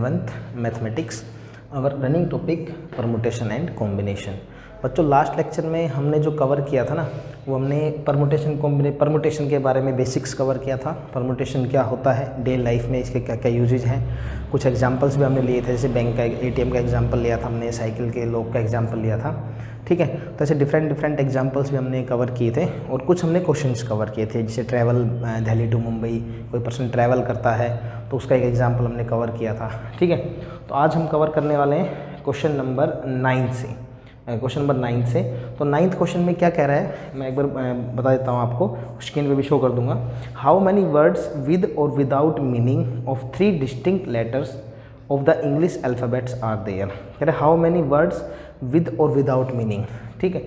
11th mathematics, और running topic permutation and combination. बच्चों last lecture में हमने जो कवर किया था ना, वो हमने परमुटेशन के बारे में बेसिक्स कवर किया था। परमुटेशन क्या होता है, डे लाइफ में इसके क्या क्या यूजेज हैं, कुछ एग्जांपल्स भी हमने लिए थे, जैसे बैंक का एटीएम का एग्जांपल लिया था हमने, साइकिल के लॉक का एग्जांपल लिया था, ठीक है। तो ऐसे डिफरेंट एग्जांपल्स भी हमने कवर किए थे, और कुछ हमने क्वेश्चंस कवर किए थे, जैसे ट्रैवल दिल्ली टू मुंबई, कोई पर्सन ट्रैवल करता है तो उसका एक एग्जाम्पल हमने कवर किया था, ठीक है। तो आज हम कवर करने वाले हैं क्वेश्चन नंबर 9 से। तो 9th क्वेश्चन में क्या कह रहा है, मैं एक बार बता देता हूँ आपको, स्क्रीन पे भी शो कर दूंगा। हाउ मैनी वर्ड्स विद और without meaning of 3 distinct letters of the English alphabets are there. कह रहे हाउ मैनी वर्ड्स विद और विदाउट मीनिंग, ठीक है।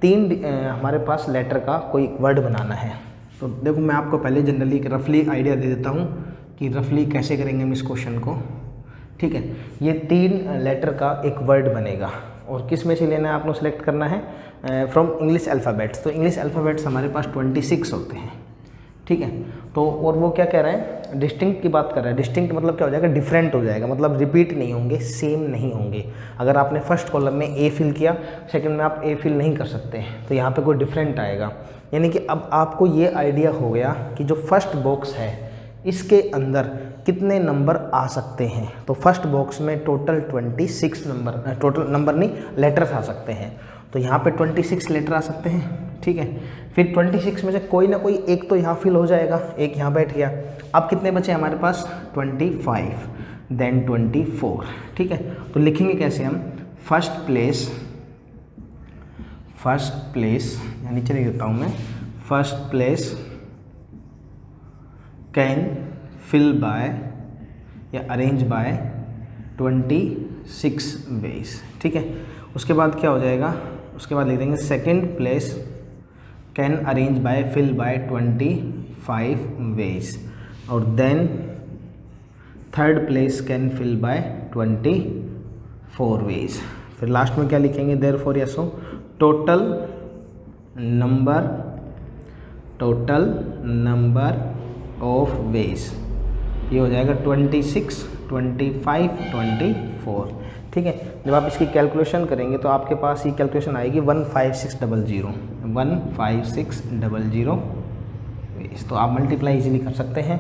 3 हमारे पास लेटर का कोई वर्ड बनाना है। तो देखो मैं आपको पहले जनरली एक रफली आइडिया दे देता हूँ कि रफली कैसे करेंगे हम इस क्वेश्चन को, ठीक है। ये 3 लेटर का एक वर्ड बनेगा, और किस में से लेना है आपको सेलेक्ट करना है, फ्रॉम इंग्लिश अल्फ़ाबेट्स। तो इंग्लिश अल्फ़ाबेट्स हमारे पास 26 होते हैं, ठीक है। तो और वो क्या कह रहा है, डिस्टिंक्ट की बात कर रहा है। डिस्टिंक्ट मतलब क्या हो जाएगा, डिफरेंट हो जाएगा, मतलब रिपीट नहीं होंगे, सेम नहीं होंगे। अगर आपने फर्स्ट कॉलम में ए फिल किया, सेकंड में आप ए फिल नहीं कर सकते, तो यहाँ पे कोई डिफरेंट आएगा। यानी कि अब आपको ये आइडिया हो गया कि जो फर्स्ट बॉक्स है इसके अंदर कितने नंबर आ सकते हैं। तो फर्स्ट बॉक्स में टोटल 26 नंबर, टोटल नंबर नहीं लेटर्स आ सकते हैं। तो यहाँ पे 26 लेटर आ सकते हैं, ठीक है। फिर 26 में से कोई ना कोई एक तो यहाँ फिल हो जाएगा, एक यहाँ बैठ गया। अब कितने बचे हमारे पास, 25, देन 24, ठीक है। तो लिखेंगे कैसे हम, फर्स्ट प्लेस यानी नीचे लिख देता हूँ मैं, first place can fill by या अरेंज बाय 26 वेज, ठीक है। उसके बाद क्या हो जाएगा, उसके बाद लिख देंगे second place can arrange by fill by 25 ways, और then third place can fill by 24 ways. फिर लास्ट में क्या लिखेंगे, देयरफॉर या so total number of ways, ये हो जाएगा 26, 25, 24, ठीक है। जब आप इसकी कैलकुलेशन करेंगे तो आपके पास ये कैलकुलेशन आएगी 15600 वेज। तो आप मल्टीप्लाई इजीली कर सकते हैं।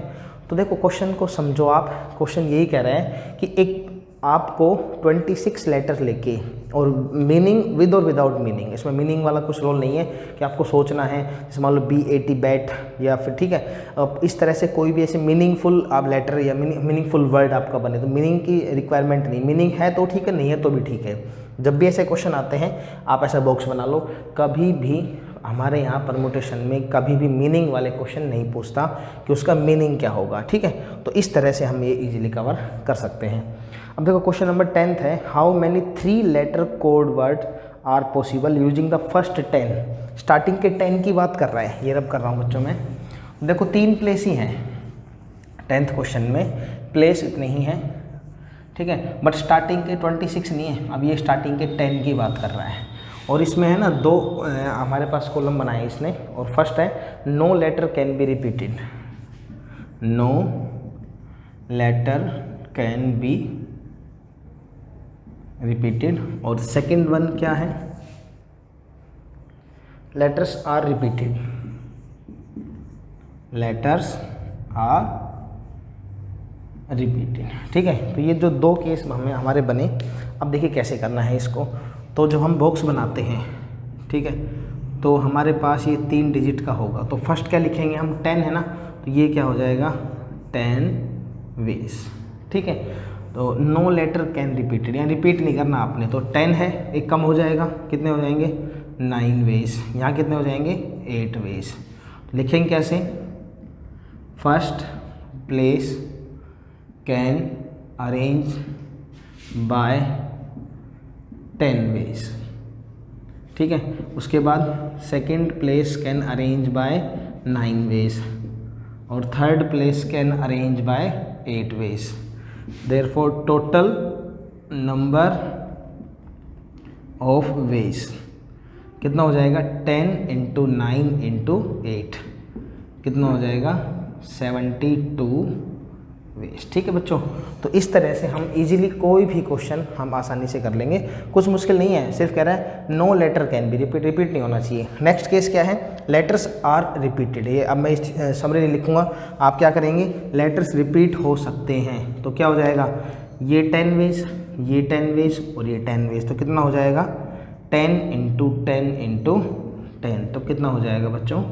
तो देखो क्वेश्चन को समझो आप, क्वेश्चन यही कह रहा है कि एक आपको 26 लेटर लेके, और मीनिंग विद और विदाउट मीनिंग, इसमें मीनिंग वाला कुछ रोल नहीं है कि आपको सोचना है, जैसे मान लो BAT बैट, या फिर ठीक है इस तरह से कोई भी ऐसे मीनिंगफुल आप लेटर या मीनिंगफुल वर्ड आपका बने, तो मीनिंग की रिक्वायरमेंट नहीं, मीनिंग है तो ठीक है, नहीं है तो भी ठीक है। जब भी ऐसे क्वेश्चन आते हैं आप ऐसा बॉक्स बना लो। कभी भी हमारे यहाँ परमुटेशन में कभी भी मीनिंग वाले क्वेश्चन नहीं पूछता कि उसका मीनिंग क्या होगा, ठीक है। तो इस तरह से हम ये इजीली कवर कर सकते हैं। अब देखो क्वेश्चन नंबर 10 है, how many 3 letter code word are possible using the first 10। Starting के 10 की बात कर रहा है, ये रब कर रहा हूँ बच्चों में। देखो 3 प्लेस ही हैं 10th क्वेश्चन में, प्लेस इतने ही हैं, ठीक है। बट स्टार्टिंग के 26 नहीं है, अब ये स्टार्टिंग के 10 की बात कर रहा है। और इसमें है ना 2 हमारे पास कॉलम बनाए इसने, और फर्स्ट है no letter can be repeated, no letter can be repeated, और सेकंड वन क्या है, letters are repeated, letters are repeated, ठीक है। तो ये जो 2 केस हमारे बने। अब देखिए कैसे करना है इसको। तो जब हम बॉक्स बनाते हैं, ठीक है, तो हमारे पास ये 3 डिजिट का होगा। तो फर्स्ट क्या लिखेंगे हम, 10 है ना, तो ये क्या हो जाएगा 10 वेज, ठीक है। तो नो लेटर कैन रिपीटेड, यानी रिपीट नहीं करना आपने। तो 10 है, एक कम हो जाएगा, कितने हो जाएंगे 9 वेज, यहाँ कितने हो जाएंगे 8 वेज। तो लिखेंगे कैसे, first place can arrange by 10 ways, ठीक है। उसके बाद second place can arrange by 9 ways, और third place can arrange by 8 ways. Therefore total number of ways कितना हो जाएगा, 10 × 9 × 8, कितना हो जाएगा 72 वेज। ठीक है बच्चों, तो इस तरह से हम इजीली कोई भी क्वेश्चन हम आसानी से कर लेंगे, कुछ मुश्किल नहीं है, सिर्फ कह रहा है no letter can be repeat, repeat नहीं होना चाहिए। नेक्स्ट केस क्या है, लेटर्स आर रिपीटेड। ये अब मैं इस समरी लिखूंगा, आप क्या करेंगे, लेटर्स रिपीट हो सकते हैं, तो क्या हो जाएगा, ये 10 वेज, ये 10 वेज और ये 10 वेज, तो कितना हो जाएगा 10 × 10 × 10, तो कितना हो जाएगा बच्चों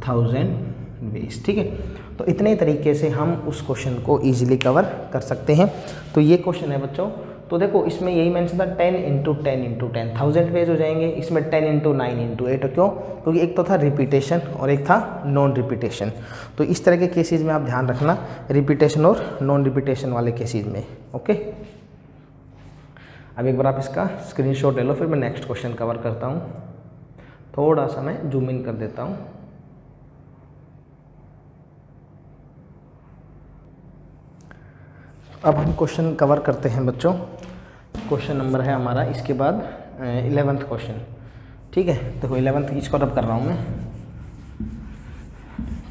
1000 वेज। ठीक है, तो इतने तरीके से हम उस क्वेश्चन को इजीली कवर कर सकते हैं। तो ये क्वेश्चन है बच्चों, तो देखो इसमें यही मेंशन था 10 × 10 × 10 1000 वेज हो जाएंगे, इसमें 10 × 9 × 8, क्यों, क्योंकि एक तो था रिपीटेशन और एक था नॉन रिपीटेशन। तो इस तरह के केसेस में आप ध्यान रखना, रिपीटेशन और नॉन रिपीटेशन वाले केसेस में। ओके, अब एक बार आप इसका स्क्रीनशॉट ले लो, फिर मैं नेक्स्ट क्वेश्चन कवर करता हूँ। थोड़ा सा मैं जूम इन कर देता हूँ। अब हम क्वेश्चन कवर करते हैं बच्चों। क्वेश्चन नंबर है हमारा इसके बाद 11th क्वेश्चन। ठीक है, देखो 11th इसको रब कर रहा हूँ मैं।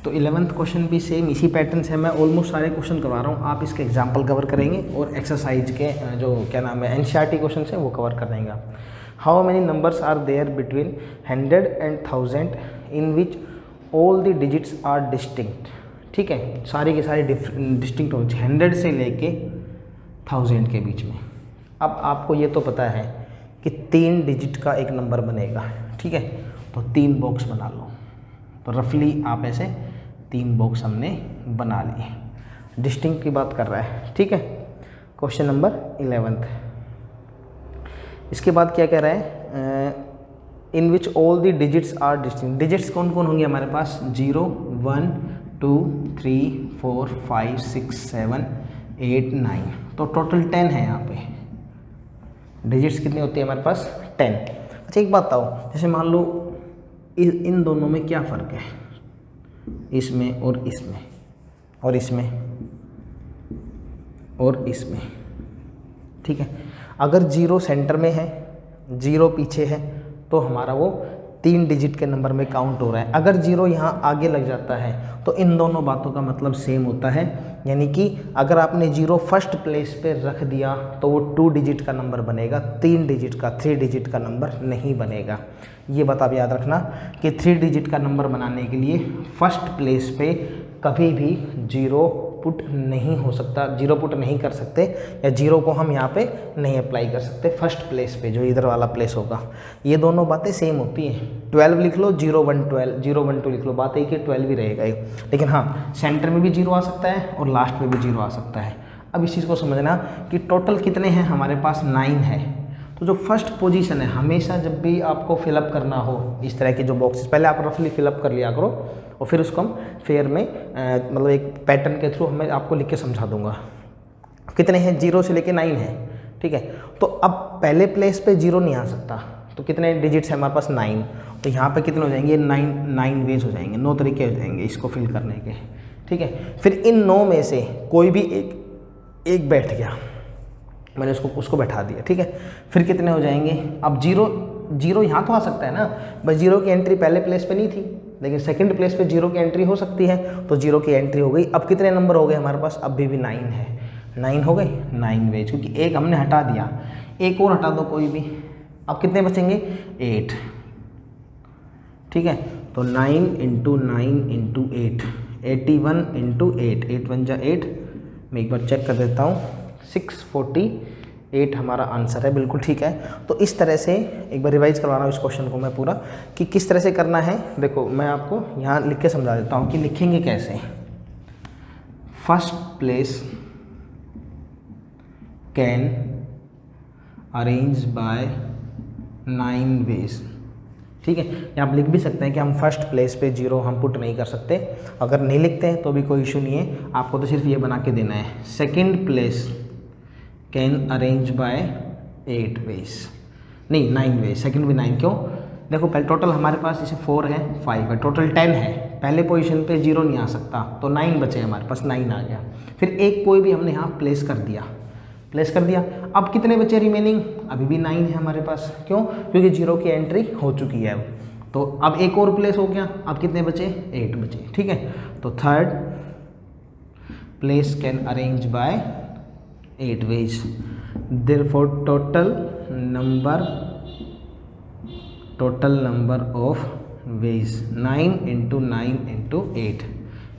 तो 11th क्वेश्चन भी सेम इसी पैटर्न से मैं ऑलमोस्ट सारे क्वेश्चन करवा रहा हूँ, आप इसके एग्जाम्पल कवर करेंगे और एक्सरसाइज के जो क्या नाम है एनसीईआरटी क्वेश्चन है वो कवर कर देंगे आप। How many numbers are there between 100 and 1000 in which all the digits are distinct. ठीक है, सारी के सारे डिस्टिंक्ट हो, 100 से लेके 1000 के बीच में। अब आपको ये तो पता है कि 3 डिजिट का एक नंबर बनेगा। ठीक है, तो 3 बॉक्स बना लो, तो रफली आप ऐसे 3 बॉक्स हमने बना लिए। डिस्टिंक्ट की बात कर रहा है। ठीक है, क्वेश्चन नंबर 11th। इसके बाद क्या कह रहा है, in which all the digits are distinct. Digits कौन कौन होंगे हमारे पास, 0 1 2 3 4 5 6 7 8 9, तो टोटल 10 है यहाँ पे। डिजिट्स कितनी होती है हमारे पास, 10। अच्छा एक बात बताओ, जैसे मान लो इन दोनों में क्या फ़र्क है, इसमें और इसमें और इसमें और इसमें। ठीक है, अगर 0 सेंटर में है, 0 पीछे है, तो हमारा वो 3 डिजिट के नंबर में काउंट हो रहा है। अगर 0 यहाँ आगे लग जाता है तो इन दोनों बातों का मतलब सेम होता है, यानी कि अगर आपने 0 फर्स्ट प्लेस पे रख दिया तो वो 2 डिजिट का नंबर बनेगा, 3 डिजिट का 3 डिजिट का नंबर नहीं बनेगा। ये बात आप याद रखना कि 3 डिजिट का नंबर बनाने के लिए फर्स्ट प्लेस पे कभी भी 0 पुट नहीं हो सकता, 0 पुट नहीं कर सकते, या 0 को हम यहाँ पे नहीं अप्लाई कर सकते फर्स्ट प्लेस पे, जो इधर वाला प्लेस होगा। ये दोनों बातें सेम होती हैं। 12 लिख लो, 0 1 12, 0 1 2 लिख लो, बात एक ही 12 भी रहेगा एक। लेकिन हाँ, सेंटर में भी 0 आ सकता है और लास्ट में भी 0 आ सकता है। अब इस चीज़ को समझना कि टोटल कितने हैं हमारे पास, 9 है। तो जो फर्स्ट पोजीशन है, हमेशा जब भी आपको फिलअप करना हो इस तरह के जो बॉक्सेस, पहले आप रफली फिलअप कर लिया करो और फिर उसको हम फेयर में मतलब एक पैटर्न के थ्रू मैं आपको लिख के समझा दूंगा। कितने हैं, 0 से लेके 9 है। ठीक है, तो अब पहले प्लेस पे 0 नहीं आ सकता, तो कितने डिजिट्स हैं हमारे पास, 9। तो यहाँ पे कितने हो जाएंगे, 9 वेज हो जाएंगे, 9 तरीके हो जाएंगे इसको फिल करने के। ठीक है, फिर इन 9 में से कोई भी एक बैठ गया, मैंने उसको बैठा दिया। ठीक है, फिर कितने हो जाएंगे, अब 0 यहाँ तो आ सकता है ना, बस 0 की एंट्री पहले प्लेस पे नहीं थी, लेकिन सेकंड प्लेस पे 0 की एंट्री हो सकती है, तो 0 की एंट्री हो गई। अब कितने नंबर हो गए हमारे पास, अभी भी 9 है, 9 हो गए, 9 वेज, क्योंकि एक हमने हटा दिया, एक और हटा दो कोई भी। अब कितने बचेंगे, 8। ठीक है, तो 9 × 9 × 8, 81 × 8, 8 1 जा 8, मैं एक बार चेक कर देता हूँ, 648 हमारा आंसर है, बिल्कुल ठीक है। तो इस तरह से एक बार रिवाइज करवा रहा हूँ इस क्वेश्चन को मैं पूरा, कि किस तरह से करना है। देखो मैं आपको यहाँ लिख के समझा देता हूँ कि लिखेंगे कैसे। First place can arrange by 9 ways. ठीक है, या आप लिख भी सकते हैं कि हम फर्स्ट प्लेस पे 0 हम पुट नहीं कर सकते। अगर नहीं लिखते हैं तो भी कोई इशू नहीं है, आपको तो सिर्फ ये बना के देना है। Second place can arrange by 8 ways, नहीं 9 वेज, सेकंड भी 9, क्यों, देखो पहले टोटल हमारे पास इसे 4 है 5 है, टोटल 10 है, पहले पोजीशन पे 0 नहीं आ सकता, तो 9 बचे हमारे पास, 9 आ गया। फिर एक कोई भी हमने यहाँ प्लेस कर दिया। अब कितने बचे रिमेनिंग, अभी भी 9 है हमारे पास, क्यों, क्योंकि 0 की एंट्री हो चुकी है। तो अब एक और प्लेस हो गया, अब कितने बचे, 8 बचे। ठीक है, तो third place can arrange by 8 ways. Therefore total number of ways 9 into 9 into 8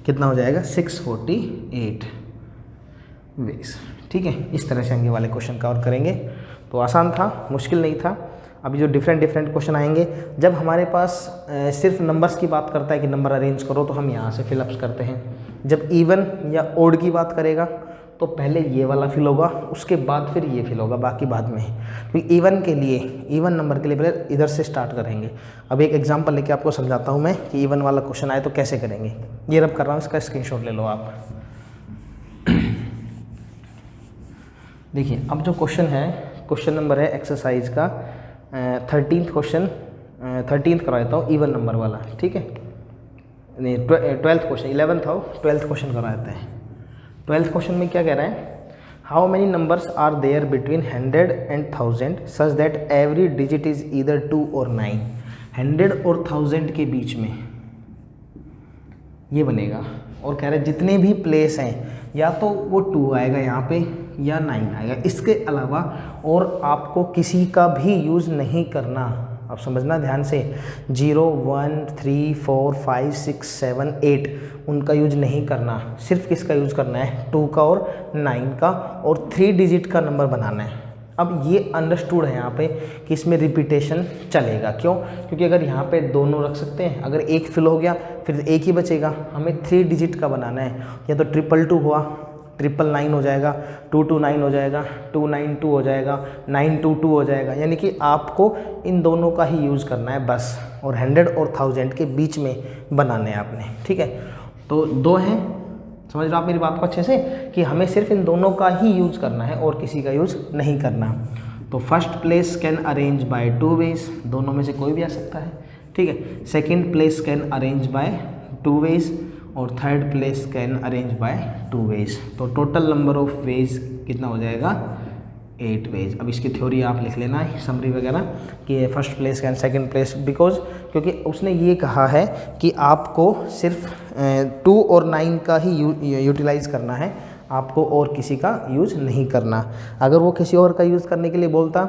कितना हो जाएगा 648 वेज। ठीक है, इस तरह से आगे वाले क्वेश्चन कवर करेंगे। तो आसान था, मुश्किल नहीं था। अभी जो डिफरेंट क्वेश्चन आएंगे, जब हमारे पास सिर्फ नंबर्स की बात करता है कि नंबर अरेंज करो, तो हम यहाँ से फिलअप्स करते हैं। जब इवन या ओड की बात करेगा तो पहले ये वाला फिल होगा, उसके बाद फिर ये फिल होगा, बाकी बाद में है। क्योंकि इवन के लिए, इवन नंबर के लिए पहले इधर से स्टार्ट करेंगे। अब एक एग्जांपल लेके आपको समझाता हूँ मैं कि इवन वाला क्वेश्चन आए तो कैसे करेंगे। ये रब कर रहा हूँ, इसका स्क्रीनशॉट ले लो आप। देखिए, अब जो क्वेश्चन है, क्वेश्चन नंबर है एक्सरसाइज का 13th क्वेश्चन, 13th करा देता हूँ, इवन नंबर वाला। ठीक है, नहीं 12th क्वेश्चन, 11th था, 12th क्वेश्चन करा देते हैं। 12th क्वेश्चन में क्या कह रहा है, how many numbers are there between 100 and 1000 such that every digit is either 2 और 9। 100 और 1000 के बीच में ये बनेगा, और कह रहे हैं जितने भी प्लेस हैं या तो वो 2 आएगा यहाँ पे या 9 आएगा, इसके अलावा और आपको किसी का भी यूज़ नहीं करना। अब समझना ध्यान से, 0 1 3 4 5 6 7 8 उनका यूज नहीं करना, सिर्फ किसका यूज़ करना है, 2 का और 9 का, और 3 डिजिट का नंबर बनाना है। अब ये अंडरस्टूड है यहाँ पे कि इसमें रिपीटेशन चलेगा। क्यों? क्योंकि अगर यहाँ पे दोनों रख सकते हैं, अगर एक फिल हो गया फिर एक ही बचेगा। हमें 3 डिजिट का बनाना है, या तो 222 हुआ, 999 हो जाएगा, 229 हो जाएगा, 292 हो जाएगा, 922 हो जाएगा। यानी कि आपको इन दोनों का ही यूज़ करना है बस, और 100 और 1000 के बीच में बनाने हैं आपने। ठीक है, तो 2 हैं, समझ रहे हो आप मेरी बात को अच्छे से, कि हमें सिर्फ इन दोनों का ही यूज़ करना है और किसी का यूज़ नहीं करना। तो first place can arrange by 2 ways, दोनों में से कोई भी आ सकता है। ठीक है, second place can arrange by 2 ways, और third place can arrange by 2 ways. तो टोटल नंबर ऑफ वेज कितना हो जाएगा, 8 वेज। अब इसकी थ्योरी आप लिख लेना है, समरी वगैरह, कि first place can second place, because क्योंकि उसने ये कहा है कि आपको सिर्फ 2 और 9 का ही यूटिलाइज करना है, आपको और किसी का यूज़ नहीं करना। अगर वो किसी और का यूज़ करने के लिए बोलता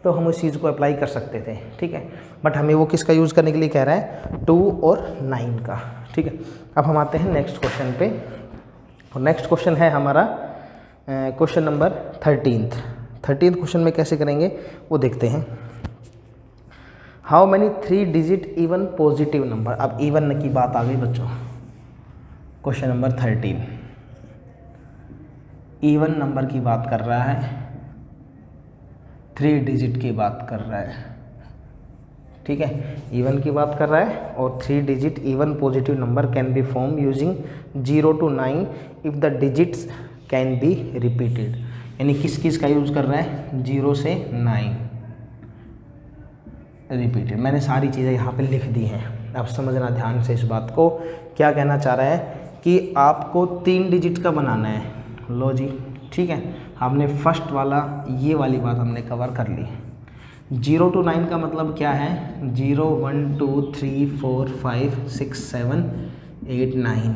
तो हम उस चीज़ को अप्लाई कर सकते थे। ठीक है, बट हमें वो किसका यूज़ करने के लिए कह रहा है, 2 और 9 का। ठीक है, अब हम आते हैं नेक्स्ट क्वेश्चन पे, और नेक्स्ट क्वेश्चन है हमारा क्वेश्चन नंबर 13th क्वेश्चन में कैसे करेंगे वो देखते हैं। How many 3 digit even positive number. अब इवन की बात आ गई बच्चों, क्वेश्चन नंबर 13 इवन नंबर की बात कर रहा है, 3 डिजिट की बात कर रहा है। ठीक है, इवन की बात कर रहा है, और 3 digit even positive number can be form using 0 to 9 if the digits can be repeated. यानी किस का यूज़ कर रहा है, 0 से 9 रिपीटेड। मैंने सारी चीज़ें यहाँ पे लिख दी हैं, अब समझना ध्यान से इस बात को। क्या कहना चाह रहा है कि आपको 3 डिजिट का बनाना है। लो जी, ठीक है, हमने फर्स्ट वाला ये वाली बात हमने कवर कर ली। 0 to 9 का मतलब क्या है, 0 1 2 3 4 5 6 7 8 9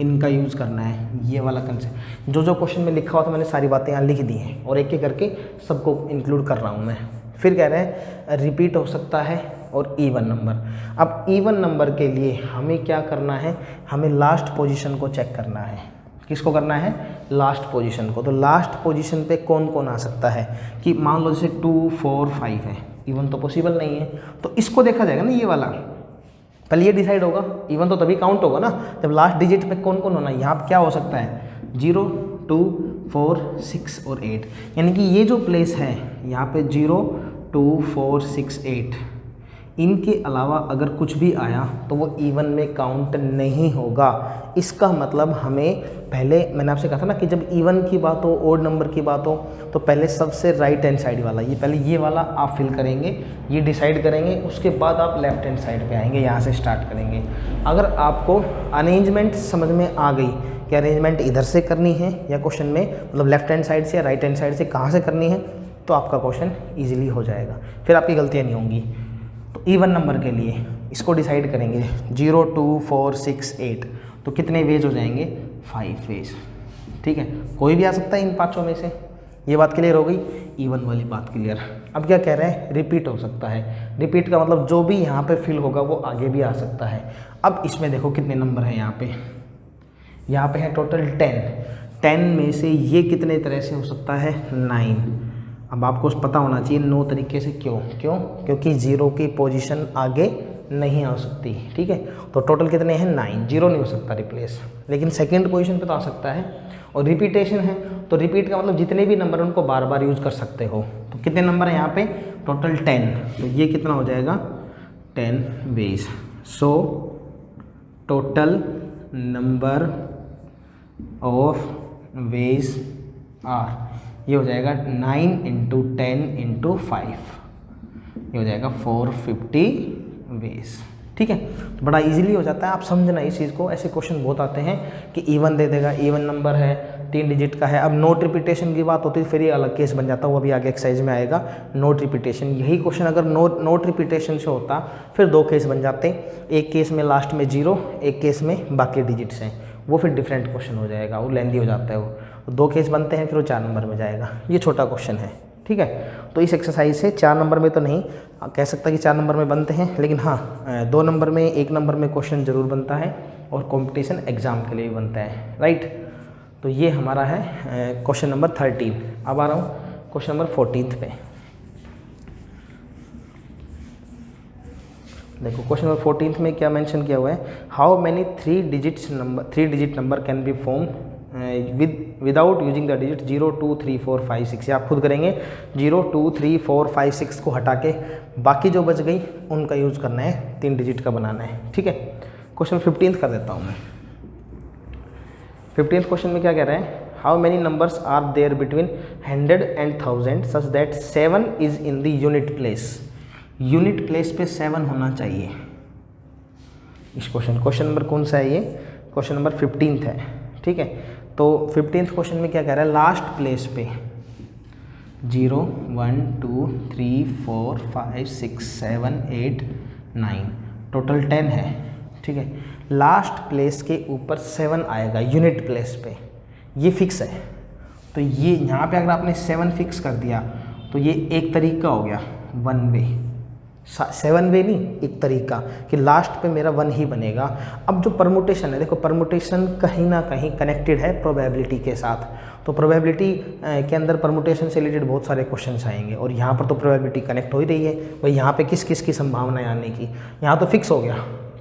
इनका यूज़ करना है। ये वाला कंसेप्ट जो क्वेश्चन में लिखा हुआ था मैंने सारी बातें यहाँ लिख दी हैं, और एक एक करके सबको इंक्लूड कर रहा हूँ मैं। फिर कह रहे हैं रिपीट हो सकता है और इवन नंबर। अब इवन नंबर के लिए हमें क्या करना है, हमें लास्ट पोजीशन को चेक करना है। किसको करना है, लास्ट पोजीशन को। तो लास्ट पोजीशन पे कौन कौन आ सकता है, कि मान लो जैसे 2 4 5 है, इवन तो पॉसिबल नहीं है, तो इसको देखा जाएगा ना, ये वाला पहले ये डिसाइड होगा। इवन तो तभी काउंट होगा ना जब लास्ट डिजिट पे कौन कौन होना है। यहाँ क्या हो सकता है, 0 2 4 6 और 8, यानी कि ये जो प्लेस है यहाँ पे 0 2 4 6 8, इनके अलावा अगर कुछ भी आया तो वो इवन में काउंट नहीं होगा। इसका मतलब हमें पहले मैंने आपसे कहा था ना कि जब इवन की बात हो, ओड नंबर की बात हो, तो पहले सबसे राइट हैंड साइड वाला, ये पहले ये वाला आप फिल करेंगे, ये डिसाइड करेंगे, उसके बाद आप लेफ्ट हैंड साइड पे आएंगे, यहाँ से स्टार्ट करेंगे। अगर आपको अरेंजमेंट समझ में आ गई कि अरेंजमेंट इधर से करनी है या क्वेश्चन में मतलब लेफ्ट हैंड साइड से या राइट हैंड साइड से कहाँ से करनी है, तो आपका क्वेश्चन ईजिली हो जाएगा, फिर आपकी गलतियाँ नहीं होंगी। तो इवन नंबर के लिए इसको डिसाइड करेंगे 0 2 4 6 8, तो कितने वेज हो जाएंगे, 5 वेज। ठीक है, कोई भी आ सकता है इन पांचों में से। ये बात क्लियर हो गई, इवन वाली बात क्लियर। अब क्या कह रहे हैं, रिपीट हो सकता है। रिपीट का मतलब जो भी यहाँ पे फिल होगा वो आगे भी आ सकता है। अब इसमें देखो कितने नंबर हैं यहाँ पे है टोटल 10 में से ये कितने तरह से हो सकता है, 9। अब आपको पता होना चाहिए 9 तरीके से। क्यों? क्योंकि 0 की पोजीशन आगे नहीं आ सकती, ठीक है। तो टोटल कितने हैं, 9। 0 नहीं हो सकता रिप्लेस, लेकिन सेकंड पोजीशन पे तो आ सकता है। और रिपीटेशन है तो रिपीट का मतलब जितने भी नंबर उनको बार बार यूज कर सकते हो। तो कितने नंबर हैं यहाँ पे, टोटल 10। तो ये कितना हो जाएगा, 10 ways. So total number of ways are, ये हो जाएगा 9 × 10 × 5, ये हो जाएगा 450 वेज, ठीक है। तो बड़ा इजीली हो जाता है, आप समझना इस चीज़ को। ऐसे क्वेश्चन बहुत आते हैं कि इवन दे देगा, इवन नंबर है, 3 डिजिट का है। अब नोट रिपीटेशन की बात होती है फिर ये अलग केस बन जाता है, वो अभी आगे एक्सरसाइज में आएगा। नोट रिपीटेशन, यही क्वेश्चन अगर नोट रिपीटेशन से होता फिर 2 केस बन जाते, एक केस में लास्ट में 0, एक केस में बाकी डिजिट्स हैं, वो फिर डिफरेंट क्वेश्चन हो जाएगा, वो लेंदी हो जाता है। वो 2 केस बनते हैं फिर वो 4 नंबर में जाएगा। ये छोटा क्वेश्चन है, ठीक है। तो इस एक्सरसाइज से 4 नंबर में तो नहीं कह सकता कि 4 नंबर में बनते हैं, लेकिन हाँ 2 नंबर में, 1 नंबर में क्वेश्चन जरूर बनता है और कंपटीशन एग्जाम के लिए भी बनता है, राइट। तो ये हमारा है क्वेश्चन नंबर 13। अब आ रहा हूँ क्वेश्चन नंबर 14 पे। देखो क्वेश्चन नंबर 14 में क्या मेंशन किया हुआ है, how many 3 digit number can be form without using the digit 0 2 3 4 5 6। आप खुद करेंगे, 0 2 3 4 5 6 को हटा के बाकी जो बच गई उनका यूज़ करना है, 3 डिजिट का बनाना है, ठीक है। क्वेश्चन 15 कर देता हूँ मैं। 15 क्वेश्चन में क्या कह रहे हैं, how many numbers are there between 100 and 1000 such that 7 is in the unit place. Unit place पे 7 होना चाहिए। इस क्वेश्चन नंबर कौन सा है, ये क्वेश्चन नंबर 15 है, ठीक है। तो 15 क्वेश्चन में क्या कह रहा है, लास्ट प्लेस पे 0 1 2 3 4 5 6 7 8 9 टोटल 10 है, ठीक है। लास्ट प्लेस के ऊपर 7 आएगा यूनिट प्लेस पे, ये फिक्स है। तो ये यहाँ पे अगर आपने 7 फिक्स कर दिया तो ये एक तरीका हो गया 1 वे, 7 वे नहीं, एक तरीका कि लास्ट पे मेरा 1 ही बनेगा। अब जो परमुटेशन है, देखो परमुटेशन कहीं ना कहीं कनेक्टेड है प्रोबेबिलिटी के साथ। तो प्रोबेबिलिटी के अंदर परमुटेशन से रिलेटेड बहुत सारे क्वेश्चंस आएंगे और यहाँ पर तो प्रोबेबिलिटी कनेक्ट हो ही रही है भाई, यहाँ पे किस किस की संभावना है आने की। यहाँ तो फिक्स हो गया,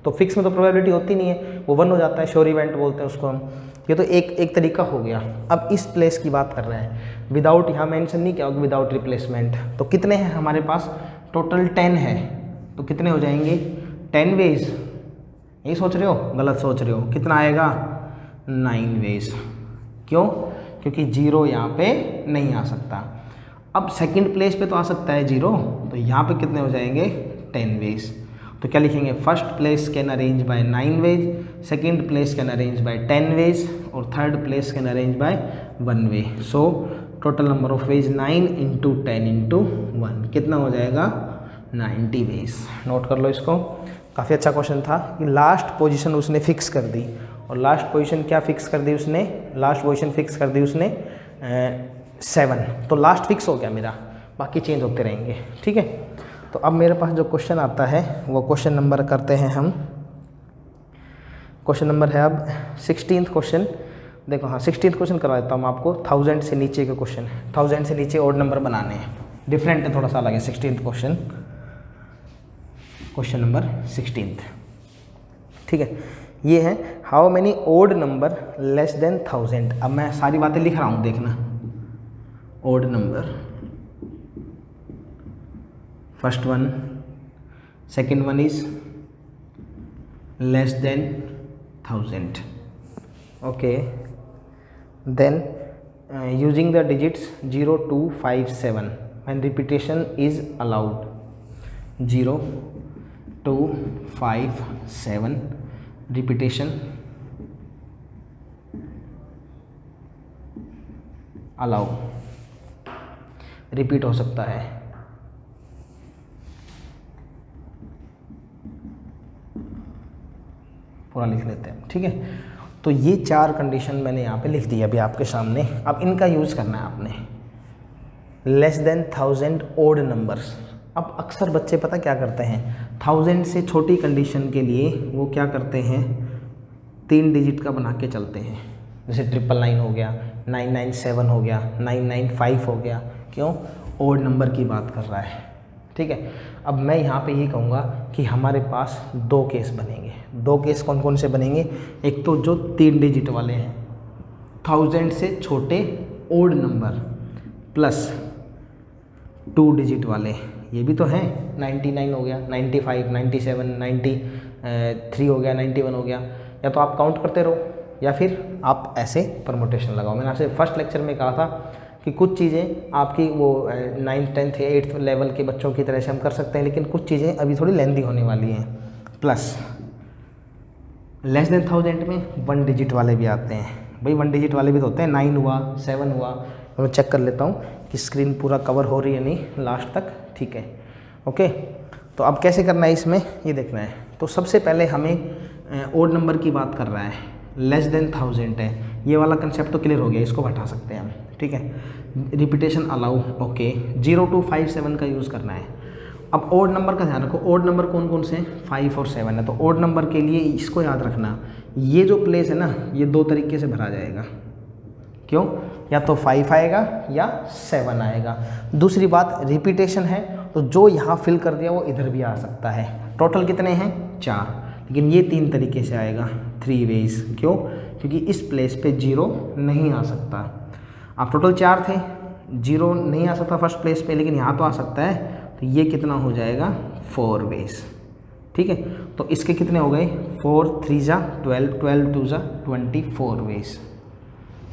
तो फिक्स में तो प्रोबेबिलिटी होती नहीं है, वो 1 हो जाता है, श्योर इवेंट बोलते हैं उसको हम। ये तो एक तरीका हो गया। अब इस प्लेस की बात कर रहे हैं, विदाउट, यहाँ मेंशन नहीं किया होगा विदाउट रिप्लेसमेंट। तो कितने हैं हमारे पास, टोटल 10 है, तो कितने हो जाएंगे 10 वेज। यही सोच रहे हो, गलत सोच रहे हो, कितना आएगा 9 वेज। क्यों? क्योंकि 0 यहाँ पे नहीं आ सकता। अब सेकंड प्लेस पे तो आ सकता है 0, तो यहाँ पे कितने हो जाएंगे 10 वेज। तो क्या लिखेंगे, first place can arrange by 9 ways, second place can arrange by 10 ways और third place can arrange by 1 way. So total number of ways 9 × 10 × 1 कितना हो जाएगा 90 वेज। नोट कर लो इसको। काफ़ी अच्छा क्वेश्चन था कि लास्ट पोजीशन उसने फिक्स कर दी, और लास्ट पोजीशन क्या फिक्स कर दी उसने, लास्ट पोजीशन फिक्स कर दी उसने 7। तो लास्ट फिक्स हो गया मेरा, बाकी चेंज होते रहेंगे, ठीक है। तो अब मेरे पास जो क्वेश्चन आता है वो क्वेश्चन नंबर करते हैं हम, क्वेश्चन नंबर है अब 16 क्वेश्चन। देखो हाँ 16 क्वेश्चन करवा देता हूँ आपको। 1000 से नीचे के क्वेश्चन है, 1000 से नीचे ओड नंबर बनाने हैं, डिफरेंट है, थोड़ा सा अलग है। 16 क्वेश्चन, क्वेश्चन नंबर 16, ठीक है। ये है how many odd number less than 1000। अब मैं सारी बातें लिख रहा हूँ, देखना। Odd number, first one, second one is less than 1000, okay. Then using the digits 0 2 5 7 when repetition is allowed, 0 2 5 7 repetition allow, repeat हो सकता है। पूरा लिख लेते हैं, ठीक है। तो ये 4 कंडीशन मैंने यहाँ पे लिख दी अभी आपके सामने। अब इनका यूज़ करना है आपने। Less than 1000 odd numbers. अब अक्सर बच्चे पता क्या करते हैं, 1000 से छोटी कंडीशन के लिए वो क्या करते हैं, 3 डिजिट का बना के चलते हैं। जैसे 999 हो गया, 997 हो गया, 995 हो गया। क्यों? ओड नंबर की बात कर रहा है। ठीक है, अब मैं यहाँ पे ये कहूँगा कि हमारे पास 2 केस बनेंगे। 2 केस कौन कौन से बनेंगे? एक तो जो 3 डिजिट वाले हैं, 1000 से छोटे ओड नंबर, प्लस 2 डिजिट वाले, ये भी तो हैं। 99 हो गया, 95, 97, 93 हो गया, 91 हो गया। या तो आप काउंट करते रहो या फिर आप ऐसे परमुटेशन लगाओ। मैंने आपसे फर्स्ट लेक्चर में कहा था कि कुछ चीज़ें आपकी वो 9th 10th 8th लेवल के बच्चों की तरह से हम कर सकते हैं, लेकिन कुछ चीज़ें अभी थोड़ी लेंदी होने वाली हैं। प्लस लेस देन 1000 में 1 डिजिट वाले भी आते हैं। भाई 1 डिजिट वाले भी तो होते हैं। 9 हुआ, 7 हुआ। तो मैं चेक कर लेता हूँ कि स्क्रीन पूरा कवर हो रही है नहीं लास्ट तक। ठीक है, ओके। तो अब कैसे करना है इसमें, ये देखना है। तो सबसे पहले हमें ओड नंबर की बात कर रहा है, लेस देन 1000 है। ये वाला कंसेप्ट तो क्लियर हो गया, इसको हटा सकते हैं हम। ठीक है, रिपीटेशन अलाउ, ओके। 0 to 5 7 का यूज़ करना है। अब ओड नंबर का ध्यान रखो, ओड नंबर कौन कौन से हैं, 5 और 7 है। तो ओड नंबर के लिए इसको याद रखना, ये जो प्लेस है ना, ये 2 तरीके से भरा जाएगा। क्यों? या तो 5 आएगा या 7 आएगा। दूसरी बात, रिपीटेशन है तो जो यहाँ फिल कर दिया वो इधर भी आ सकता है। टोटल कितने हैं? 4, लेकिन ये 3 तरीके से आएगा, 3 वेज। क्यों? क्योंकि इस प्लेस पे 0 नहीं आ सकता। आप टोटल 4 थे, 0 नहीं आ सकता फर्स्ट प्लेस पे, लेकिन यहाँ तो आ सकता है। तो ये कितना हो जाएगा? 4 वेज। ठीक है, तो इसके कितने हो गए? 4 3 जा 12, 12 2 जा 24 वेज।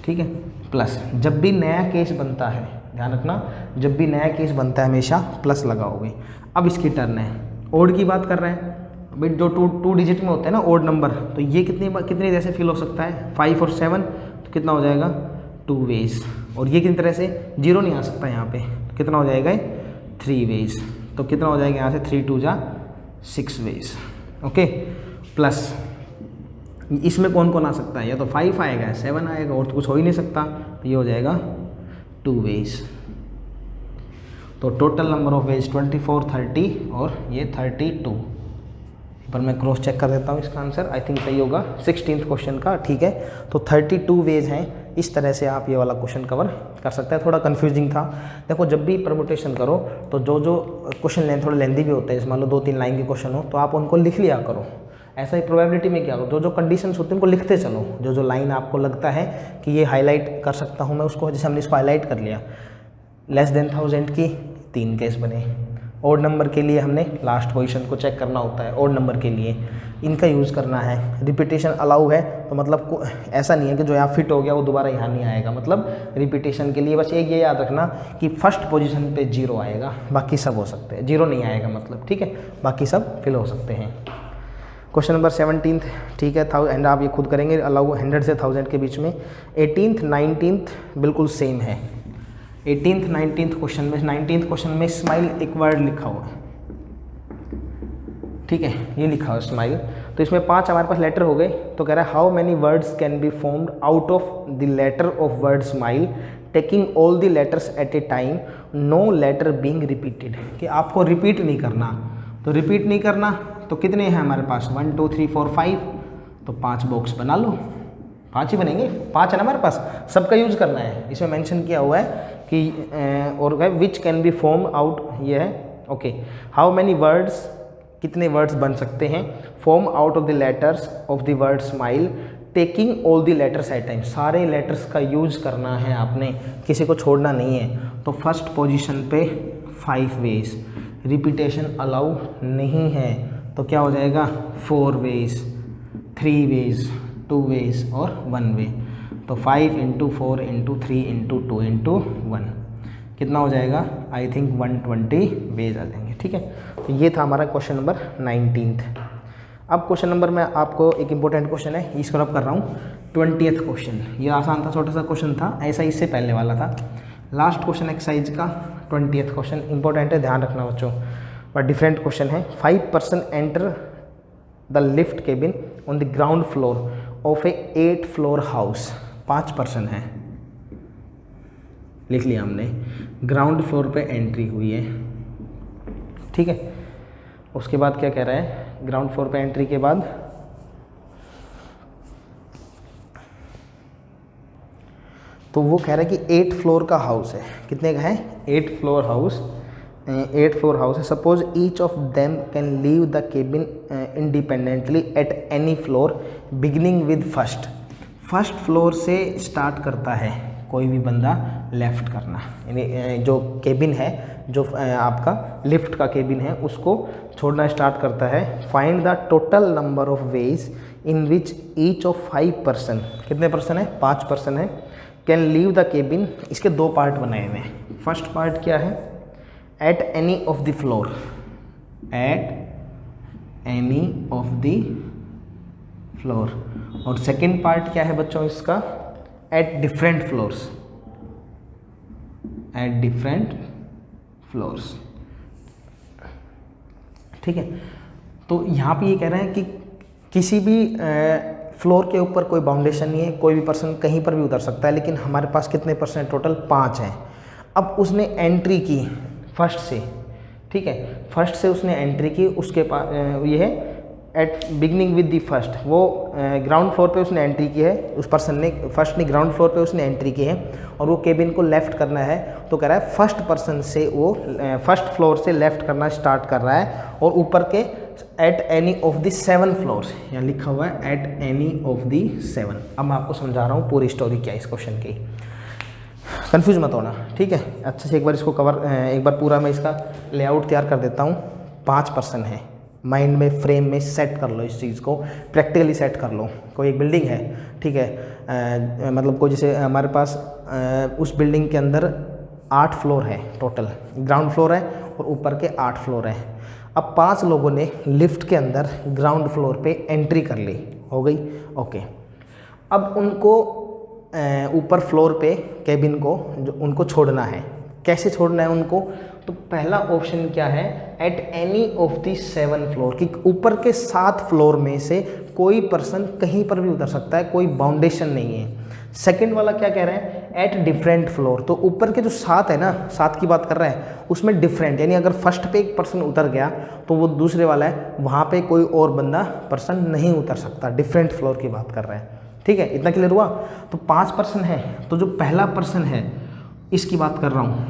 ठीक है, प्लस जब भी नया केस बनता है, ध्यान रखना, जब भी नया केस बनता है हमेशा प्लस लगाओगे। अब इसकी टर्न है, ओड की बात कर रहे हैं भाई। जो 2 डिजिट में होते हैं ना ओड नंबर, तो ये कितनी जैसे फिल हो सकता है? 5 और 7, तो कितना हो जाएगा? 2 वेज। और ये कितनी तरह से? 0 नहीं आ सकता यहाँ पे, तो कितना हो जाएगा? 3 वेज। तो कितना हो जाएगा यहाँ से? 3 2 जा 6 वेज। ओके, प्लस इसमें कौन कौन आ सकता है? या तो 5 आएगा या 7 आएगा, और तो कुछ हो ही नहीं सकता। तो ये हो जाएगा 2 वेज। तो टोटल नंबर ऑफ वेज 24, 30 और ये 32। पर मैं क्रॉस चेक कर देता हूँ इसका आंसर, आई थिंक सही होगा 16th क्वेश्चन का। ठीक है, तो 32 वेज हैं। इस तरह से आप ये वाला क्वेश्चन कवर कर सकते हैं। थोड़ा कंफ्यूजिंग था। देखो, जब भी परमुटेशन करो तो जो क्वेश्चन थोड़े लेंदी भी होते हैं, मान लो 2-3 लाइन के क्वेश्चन हो, तो आप उनको लिख लिया करो। ऐसा ही प्रोबेबिलिटी में क्या करो, जो कंडीशंस होते हैं उनको लिखते चलो। जो लाइन आपको लगता है कि ये हाईलाइट कर सकता हूँ मैं उसको, जैसे हमने इसको हाईलाइट कर लिया। लेस देन 1000 की 3 केस बने। ओड नंबर के लिए हमने लास्ट पोजीशन को चेक करना होता है, ओड नंबर के लिए इनका यूज़ करना है। रिपीटेशन अलाउ है, तो मतलब ऐसा नहीं है कि जो यहाँ फिट हो गया वो दोबारा यहाँ नहीं आएगा। मतलब रिपीटेशन के लिए बस एक ये याद रखना कि फर्स्ट पोजीशन पे 0 आएगा, बाकी सब हो सकते हैं। 0 नहीं आएगा मतलब, ठीक है, बाकी सब फिल हो सकते हैं। क्वेश्चन नंबर 17, ठीक है, एंड आप ये खुद करेंगे। अलाउ 100 से 1000 के बीच में। 18th 19th बिल्कुल सेम है। 18th 19th क्वेश्चन में, 19th क्वेश्चन में स्माइल एक वर्ड लिखा हुआ है। ठीक है, ये लिखा हुआ है स्माइल। तो इसमें 5 हमारे पास लेटर हो गए। तो कह रहा है how many words can be formed out of the letter of word smile taking all the letters at a time, no letter being repeated. कि आपको रिपीट नहीं करना। तो रिपीट नहीं करना तो कितने हैं हमारे पास? 1 2 3 4 5। तो 5 बॉक्स बना लो, 5 ही बनेंगे। 5 है ना हमारे पास, सबका यूज करना है। इसमें मेंशन किया हुआ है कि और which can be form out, ये है। ओके, हाउ मैनी वर्ड्स, कितने वर्ड्स बन सकते हैं? Form out of the letters of the word smile taking all the letters at time. सारे लेटर्स का यूज करना है आपने, किसी को छोड़ना नहीं है। तो फर्स्ट पोजीशन पे 5 वेज। रिपीटेशन अलाउ नहीं है, तो क्या हो जाएगा? 4 वेज, 3 वेज, 2 वेज और 1 वे। तो 5 × 4 × 3 × 2 × 1 कितना हो जाएगा? आई थिंक 120 वेज आ जाएंगे। ठीक है, तो ये था हमारा क्वेश्चन नंबर 19th। अब क्वेश्चन नंबर में आपको एक इंपॉर्टेंट क्वेश्चन है, इसको अब कर रहा हूँ 20th क्वेश्चन। ये आसान था, छोटा सा क्वेश्चन था, ऐसा इससे पहले वाला था। लास्ट क्वेश्चन एक्सरसाइज का 20th क्वेश्चन इंपॉर्टेंट है, ध्यान रखना बच्चों। बट डिफरेंट क्वेश्चन है। 5 person enter the lift cabin on the ground floor of A 8 floor house, 5% है, लिख लिया हमने। ग्राउंड फ्लोर पे एंट्री हुई है, ठीक है। उसके बाद क्या कह रहा है, ग्राउंड फ्लोर पे एंट्री के बाद तो वो कह रहा है कि 8 फ्लोर का हाउस है। कितने का है? 8 फ्लोर हाउस, 8 फ्लोर हाउस है। Suppose each of them can leave the cabin independently at any floor beginning with first floor से स्टार्ट करता है कोई भी बंदा लेफ्ट करना, यानी जो केबिन है, जो आपका लिफ्ट का केबिन है, उसको छोड़ना स्टार्ट करता है। Find the total number of ways in which each of 5%, कितने परसेंट है? 5% है, कैन लीव द केबिन। इसके 2 पार्ट बनाए हुए हैं। फर्स्ट पार्ट क्या है? At any of the floor, at any of the floor. और सेकेंड पार्ट क्या है बच्चों इसका? At different floors, at different floors, ठीक है। तो यहाँ पे ये कह रहे हैं कि किसी भी फ्लोर के ऊपर कोई बाउंडेशन नहीं है, कोई भी पर्सन कहीं पर भी उतर सकता है, लेकिन हमारे पास कितने परसेंट? टोटल 5 हैं। अब उसने एंट्री की फर्स्ट से, ठीक है, फर्स्ट से उसने एंट्री की, उसके पास ये है at beginning with the first, वो ग्राउंड फ्लोर पे उसने एंट्री की है, उस पर्सन ने, फर्स्ट ने ग्राउंड फ्लोर पे उसने एंट्री की है और वो केबिन को लेफ़्ट करना है। तो कह रहा है फर्स्ट पर्सन से वो फर्स्ट फ्लोर से लेफ़्ट करना स्टार्ट कर रहा है और ऊपर के at any of the 7 floors, यहाँ लिखा हुआ है एट एनी ऑफ द 7। अब मैं आपको समझा रहा हूँ पूरी स्टोरी क्या है इस क्वेश्चन की, कंफ्यूज मत होना, ठीक है। अच्छे से एक बार इसको एक बार पूरा मैं इसका लेआउट तैयार कर देता हूँ। 5% है, माइंड में, फ्रेम में सेट कर लो इस चीज़ को, प्रैक्टिकली सेट कर लो। कोई एक बिल्डिंग है, ठीक है, मतलब कोई जैसे हमारे पास उस बिल्डिंग के अंदर 8 फ्लोर है टोटल, ग्राउंड फ्लोर है और ऊपर के 8 फ्लोर है। अब 5 लोगों ने लिफ्ट के अंदर ग्राउंड फ्लोर पे एंट्री कर ली, हो गई, ओके। अब उनको ऊपर फ्लोर पे केबिन को जो उनको छोड़ना है, कैसे छोड़ना है उनको? तो पहला ऑप्शन क्या है? At any of the 7 floor, कि ऊपर के 7 फ्लोर में से कोई पर्सन कहीं पर भी उतर सकता है, कोई बाउंडेशन नहीं है। सेकंड वाला क्या कह रहे हैं? एट डिफरेंट फ्लोर, तो ऊपर के जो 7 है ना, 7 की बात कर रहे हैं, उसमें डिफरेंट, यानी अगर फर्स्ट पे एक पर्सन उतर गया तो वो दूसरे वाला है, वहाँ पे कोई और बंदा पर्सन नहीं उतर सकता, डिफरेंट फ्लोर की बात कर रहे हैं, ठीक है। इतना क्लियर हुआ? तो 5% है, तो जो पहला पर्सन है इसकी बात कर रहा हूँ,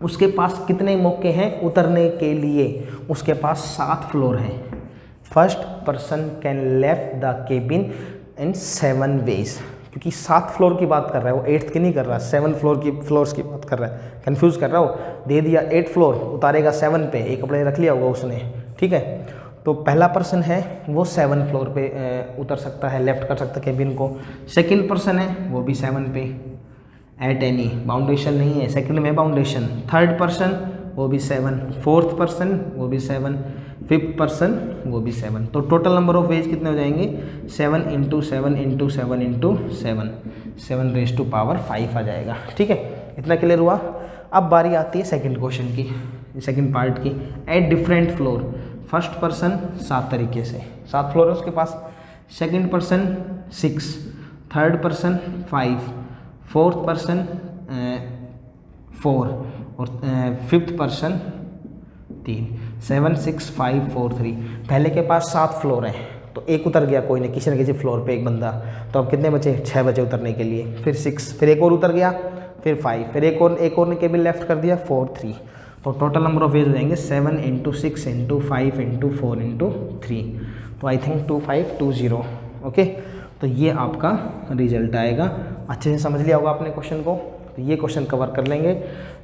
उसके पास कितने मौके हैं उतरने के लिए? उसके पास 7 फ्लोर हैं। First person can left the cabin in 7 ways, क्योंकि 7 फ्लोर की बात कर रहा है वो, 8th की नहीं कर रहा, 7 फ्लोर्स की बात कर रहा है। कंफ्यूज कर रहा हो? दे दिया 8 फ्लोर, उतारेगा 7 पे, एक अपने रख लिया होगा उसने, ठीक है। तो पहला पर्सन है वो 7 फ्लोर पे उतर सकता है, लेफ्ट कर सकता है केबिन को। सेकंड पर्सन है वो भी 7 पे, एट एनी, बाउंडेशन नहीं है, सेकंड में बाउंडेशन। थर्ड पर्सन वो भी 7, फोर्थ पर्सन वो भी 7, फिफ्थ पर्सन वो भी 7। तो टोटल नंबर ऑफ वेज कितने हो जाएंगे? 7 × 7 × 7 × 7, 7⁵ आ जाएगा, ठीक है। इतना क्लियर हुआ? अब बारी आती है सेकंड क्वेश्चन की, सेकंड पार्ट की। Eight different floor, first person 7 तरीके से, 7 फ्लोर है उसके पास, second person 6, third person 5, fourth person 4 और फिफ्थ पर्सन 3, 7 6 5 4 3। पहले के पास 7 फ्लोर हैं, तो एक उतर गया कोई ने, किसी न किसी फ्लोर पे एक बंदा, तो अब कितने बचे? 6 बचे उतरने के लिए। फिर 6, फिर एक और उतर गया, फिर 5, फिर एक और ने केबिन लेफ्ट कर दिया, 4 3। तो टोटल नंबर ऑफ वेज हो जाएंगे 7 × 6 × 5 × 4 × 3। तो आई थिंक 2520, ओके। तो ये आपका रिजल्ट आएगा। अच्छे से समझ लिया होगा आपने क्वेश्चन को, तो ये क्वेश्चन कवर कर लेंगे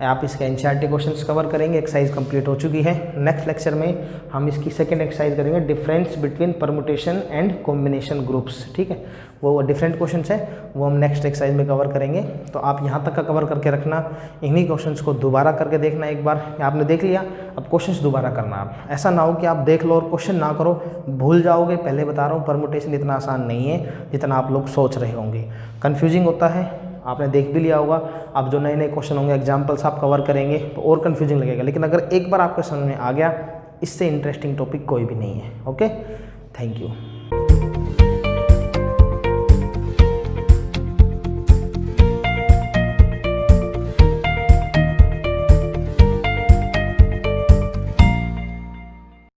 आप। इसके एनसीईआरटी क्वेश्चंस कवर करेंगे। एक्सरसाइज कंप्लीट हो चुकी है। नेक्स्ट लेक्चर में हम इसकी सेकंड एक्सरसाइज करेंगे, difference between permutation and combination groups, ठीक है। वो डिफरेंट क्वेश्चंस है, वो हम नेक्स्ट एक्सरसाइज में कवर करेंगे। तो आप यहाँ तक का कवर करके रखना, इन्हीं क्वेश्चंस को दोबारा करके देखना एक बार। आपने देख लिया, अब क्वेश्चंस दोबारा करना। आप ऐसा ना हो कि आप देख लो और क्वेश्चन ना करो, भूल जाओगे। पहले बता रहा हूँ, परमुटेशन इतना आसान नहीं है जितना आप लोग सोच रहे होंगे, कन्फ्यूजिंग होता है। आपने देख भी लिया होगा। अब जो नए नए क्वेश्चन होंगे, एग्जाम्पल्स आप कवर करेंगे तो और कन्फ्यूजिंग लगेगा, लेकिन अगर एक बार आपके समझ में आ गया, इससे इंटरेस्टिंग टॉपिक कोई भी नहीं है। Okay, thank you.